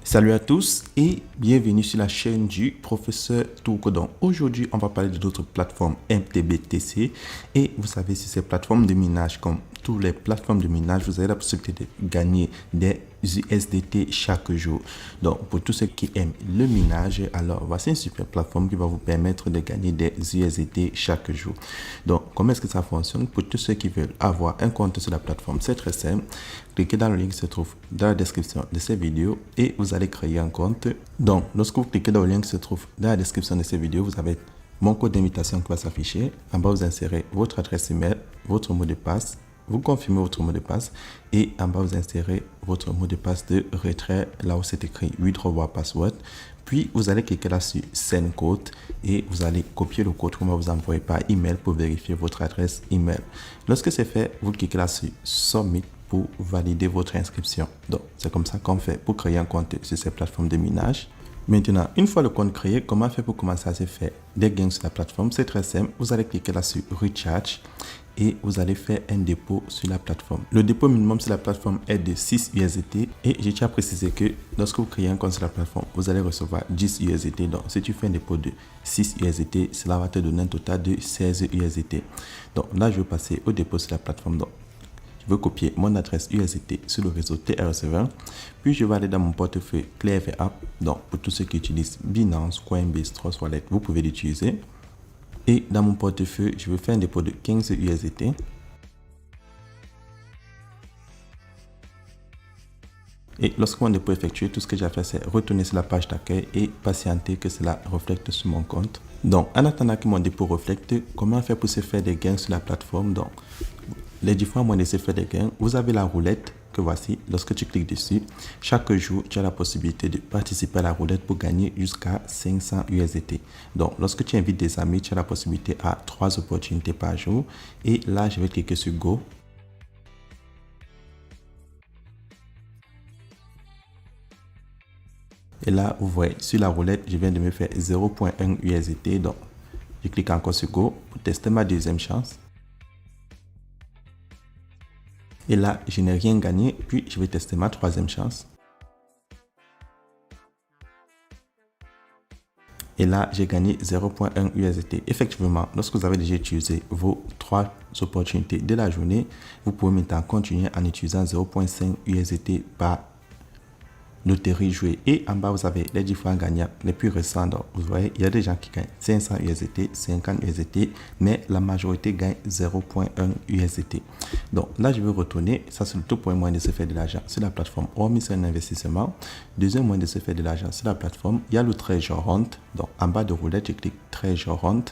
Salut à tous et bienvenue sur la chaîne du professeur Tourko. Donc aujourd'hui, on va parler de d'autres plateformes MTBTC et vous savez, sur ces plateformes de minage, comme toutes les plateformes de minage, vous avez la possibilité de gagner des USDT chaque jour. Donc pour tous ceux qui aiment le minage, alors voici une super plateforme qui va vous permettre de gagner des USDT chaque jour. Donc comment est-ce que ça fonctionne? Pour tous ceux qui veulent avoir un compte sur la plateforme, c'est très simple. Cliquez dans le lien qui se trouve dans la description de cette vidéo et vous allez créer un compte. Donc, lorsque vous cliquez dans le lien qui se trouve dans la description de cette vidéo, vous avez mon code d'invitation qui va s'afficher. En bas, vous insérez votre adresse email, votre mot de passe, vous confirmez votre mot de passe et en bas, vous insérez votre mot de passe de retrait, là où c'est écrit Withdraw Password. Puis, vous allez cliquer là sur Send Code et vous allez copier le code qu'on va vous envoyer par email pour vérifier votre adresse email. Lorsque c'est fait, vous cliquez là sur Submit pour valider votre inscription. Donc, c'est comme ça qu'on fait pour créer un compte sur ces plateformes de minage. Maintenant, une fois le compte créé, comment faire pour commencer à se faire des gains sur la plateforme? C'est très simple. Vous allez cliquer là sur Recharge et vous allez faire un dépôt sur la plateforme. Le dépôt minimum sur la plateforme est de 6 USDT et je tiens à préciser que lorsque vous créez un compte sur la plateforme, vous allez recevoir 10 USDT. Donc, si tu fais un dépôt de 6 USDT, cela va te donner un total de 16 USDT. Donc, là, je vais passer au dépôt sur la plateforme. Donc, je veux copier mon adresse USDT sur le réseau TRS20. Puis, je vais aller dans mon portefeuille Clever App. Donc, pour tous ceux qui utilisent Binance, Coinbase, Trust Wallet, vous pouvez l'utiliser. Et dans mon portefeuille, je vais faire un dépôt de 15 USDT. Et lorsque mon dépôt est effectué, tout ce que j'ai à faire, c'est retourner sur la page d'accueil et patienter que cela reflète sur mon compte. Donc, en attendant que mon dépôt reflète, comment faire pour se faire des gains sur la plateforme? Donc, les différents moyens de se faire des gains, vous avez la roulette que voici. Lorsque tu cliques dessus, chaque jour, tu as la possibilité de participer à la roulette pour gagner jusqu'à 500 USDT. Donc, lorsque tu invites des amis, tu as la possibilité à 3 opportunités par jour. Et là, je vais cliquer sur Go. Et là, vous voyez, sur la roulette, je viens de me faire 0.1 USDT. Donc, je clique encore sur Go pour tester ma deuxième chance. Et là, je n'ai rien gagné, puis je vais tester ma troisième chance. Et là, j'ai gagné 0.1 USDT. Effectivement, lorsque vous avez déjà utilisé vos 3 opportunités de la journée, vous pouvez maintenant continuer en utilisant 0.5 USDT par loterie jouée. Et en bas, vous avez les différents gagnants les plus récents. Donc, vous voyez, il y a des gens qui gagnent 500 USDT, 50 USDT, mais la majorité gagne 0.1 USDT. Donc là, je vais retourner. Ça, c'est le tout premier moyen de se faire de l'argent sur la plateforme. Hormis c'est un investissement. Deuxième moyen de se faire de l'argent sur la plateforme, il y a le Treasure Hunt. Donc, en bas de roulette, je clique Treasure Hunt.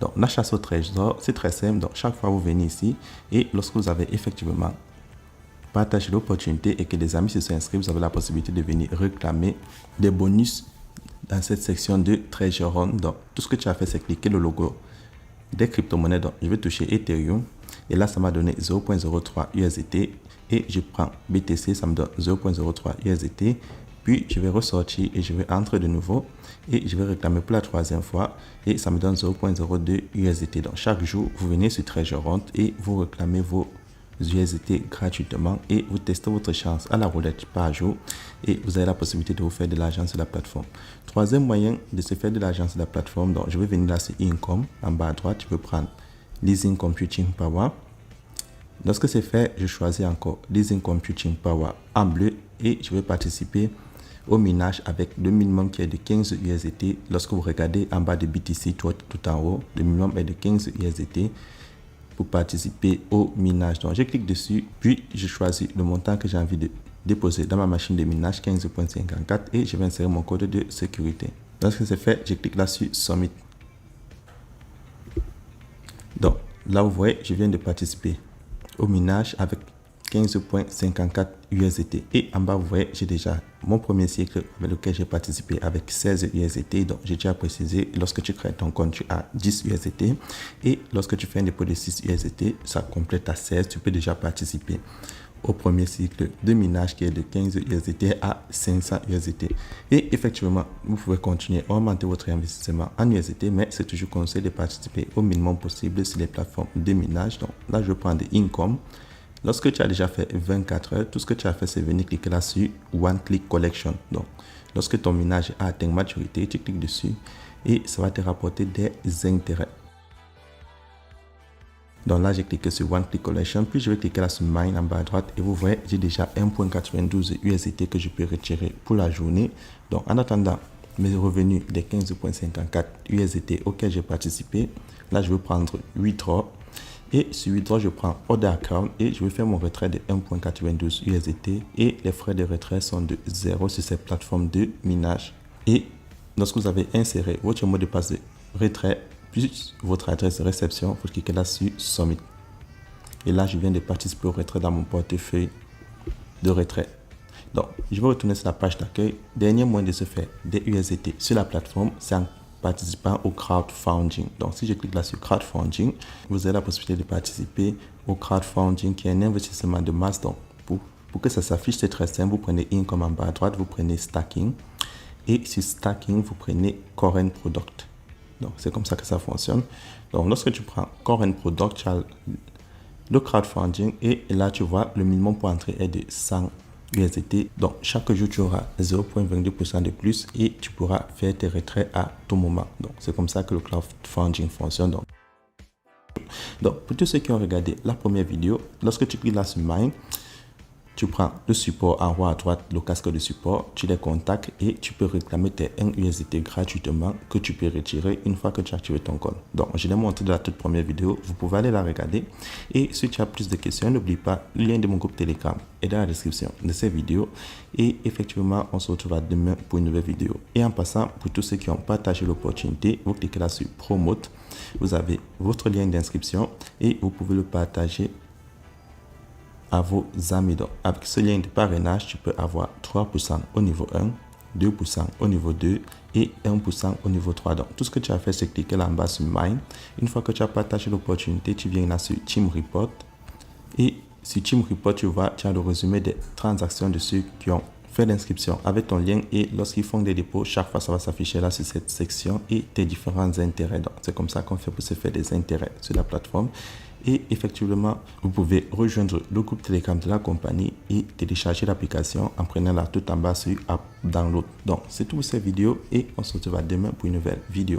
Donc, la chasse au trésor, c'est très simple. Donc, chaque fois, vous venez ici et lorsque vous avez effectivement partagez l'opportunité et que les amis se sont inscrits, vous avez la possibilité de venir réclamer des bonus dans cette section de Treasure Hunt. Donc, tout ce que tu as fait, c'est cliquer le logo des crypto-monnaies. Donc, je vais toucher Ethereum et là, ça m'a donné 0.03 USDT et je prends BTC, ça me donne 0.03 USDT. Puis, je vais ressortir et je vais entrer de nouveau et je vais réclamer pour la troisième fois et ça me donne 0.02 USDT. Donc, chaque jour, vous venez sur Treasure Hunt et vous réclamez vos USDT gratuitement et vous testez votre chance à la roulette par jour et vous avez la possibilité de vous faire de l'argent sur la plateforme. Troisième moyen de se faire de l'argent sur la plateforme, donc je vais venir là sur Income, en bas à droite, je vais prendre Leasing Computing Power. Lorsque c'est fait, je choisis encore Leasing Computing Power en bleu et je vais participer au minage avec le minimum qui est de 15 USDT. Lorsque vous regardez en bas de BTC tout en haut, le minimum est de 15 USDT. Pour participer au minage. Donc, je clique dessus, puis je choisis le montant que j'ai envie de déposer dans ma machine de minage 15.54 et je vais insérer mon code de sécurité. Lorsque c'est fait, je clique là sur Submit. Donc, là vous voyez, je viens de participer au minage avec 15.54 USDT. Et en bas, vous voyez, j'ai déjà mon premier cycle avec lequel j'ai participé avec 16 USDT. Donc, j'ai déjà précisé, lorsque tu crées ton compte, tu as 10 USDT. Et lorsque tu fais un dépôt de 6 USDT, ça complète à 16. Tu peux déjà participer au premier cycle de minage qui est de 15 USDT à 500 USDT. Et effectivement, vous pouvez continuer à augmenter votre investissement en USDT, mais c'est toujours conseillé de participer au minimum possible sur les plateformes de minage. Donc là, je prends des Income. Lorsque tu as déjà fait 24 heures, tout ce que tu as fait, c'est venir cliquer là sur One Click Collection. Donc, lorsque ton minage a atteint maturité, tu cliques dessus et ça va te rapporter des intérêts. Donc là, j'ai cliqué sur One Click Collection, puis je vais cliquer là sur Mine en bas à droite et vous voyez, j'ai déjà 1.92 USDT que je peux retirer pour la journée. Donc, en attendant mes revenus des 15.54 USDT auxquels j'ai participé, là, je vais prendre Withdraw. Et sur Withdraw, je prends Order Account et je vais faire mon retrait de 1.92 USDT et les frais de retrait sont de 0 sur cette plateforme de minage. Et lorsque vous avez inséré votre mot de passe de retrait plus votre adresse de réception, vous cliquez là sur Submit. Et là, je viens de participer au retrait dans mon portefeuille de retrait. Donc, je vais retourner sur la page d'accueil. Dernier moyen de se faire des USDT sur la plateforme, c'est en participant au crowdfunding. Donc, si je clique là sur crowdfunding, vous avez la possibilité de participer au crowdfunding qui est un investissement de masse. Donc, pour que ça s'affiche, c'est très simple. Vous prenez Income en bas à droite, vous prenez Stacking. Et sur Stacking, vous prenez Current Product. Donc, c'est comme ça que ça fonctionne. Donc, lorsque tu prends Current Product, tu as le crowdfunding et là, tu vois, le minimum pour entrer est de 100 USDT. Donc, chaque jour, tu auras 0.22% de plus et tu pourras faire tes retraits à tout moment. Donc, c'est comme ça que le crowdfunding fonctionne. Donc, pour tous ceux qui ont regardé la première vidéo, lorsque tu cliques là sur Mine, tu prends le support en haut à droite, le casque de support, tu les contactes et tu peux réclamer tes 1 USDT gratuitement que tu peux retirer une fois que tu as activé ton compte. Donc, je l'ai montré dans la toute première vidéo, vous pouvez aller la regarder. Et si tu as plus de questions, n'oublie pas, le lien de mon groupe Telegram est dans la description de cette vidéo. Et effectivement, on se retrouve demain pour une nouvelle vidéo. Et en passant, pour tous ceux qui ont partagé l'opportunité, vous cliquez là sur Promote. Vous avez votre lien d'inscription et vous pouvez le partager à vos amis. Donc, avec ce lien de parrainage, tu peux avoir 3% au niveau 1, 2% au niveau 2 et 1% au niveau 3. Donc, tout ce que tu as fait, c'est cliquer là en bas sur Mine. Une fois que tu as partagé l'opportunité, tu viens là sur Team Report. Et sur Team Report, tu as le résumé des transactions de ceux qui ont fait l'inscription avec ton lien et lorsqu'ils font des dépôts, chaque fois ça va s'afficher là sur cette section et tes différents intérêts. Donc, c'est comme ça qu'on fait pour se faire des intérêts sur la plateforme. Et effectivement, vous pouvez rejoindre le groupe Telegram de la compagnie et télécharger l'application en prenant la tout en bas sur App Download. Donc, c'est tout pour cette vidéo et on se retrouve demain pour une nouvelle vidéo.